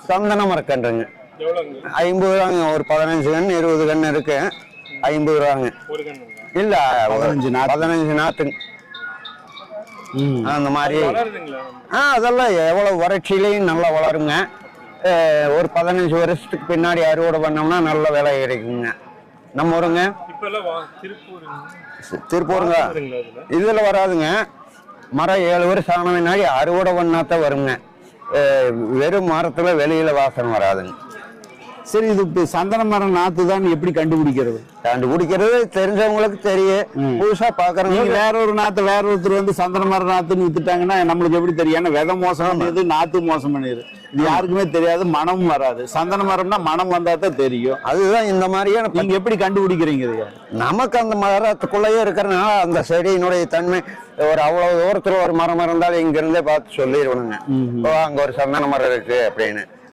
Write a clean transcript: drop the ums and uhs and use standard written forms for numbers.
சந்தன மரக்கன்றுங்க 50 ரூபாங்க. ஒரு 15 கன்று 20 கன்று இருக்கு. 50 ரூபாங்க. இல்ல 15 நாத்துங்க. அந்த மாதிரி அதெல்லாம் எவ்வளவு வறட்சியிலையும் நல்லா வளருங்க. ஒரு 15 வருஷத்துக்கு பின்னாடி அறுவடை பண்ணோம்னா நல்ல விலை கிடைக்குங்க. நம்ம ஊருங்க திருப்பூருங்க இதுல வராதுங்க. மரம் 7 வருஷம் ஆன பின்னாடி அறுவடை பண்ணாதான் வருங்க. வெறும் மரத்துல வெளியில வாசனை வராதுங்க. சரி, இது இப்போ சந்தன மரம் நாத்து தான் எப்படி கண்டுபிடிக்கிறது? தெரிஞ்சவங்களுக்கு தெரியும். புதுசா பாக்குறவங்க வேற ஒரு நாத்தை வேற ஒருத்தர் வந்து சந்தன மரம் நாத்துன்னு வித்துட்டாங்கன்னா நம்மளுக்கு எப்படி தெரியும்? ஏன்னா விதை மோசம் பண்ணிடுது, நாத்து மோசம் பண்ணிடுது. இது யாருக்குமே தெரியாது, மனமும் வராது. சந்தன மரம்னா மனம் வந்தா தான் தெரியும். அதுதான் இந்த மாதிரியான. நீங்க எப்படி கண்டுபிடிக்கிறீங்க? நமக்கு அந்த மரத்துக்குள்ளேயே இருக்கிறனால அந்த செடியினுடைய தன்மை ஒரு அவ்வளவு தூரத்துல ஒரு மரம் இருந்தாலும் இங்க இருந்தே பார்த்து சொல்லிடுவானுங்க, அங்க ஒரு சந்தன மரம் இருக்கு அப்படின்னு.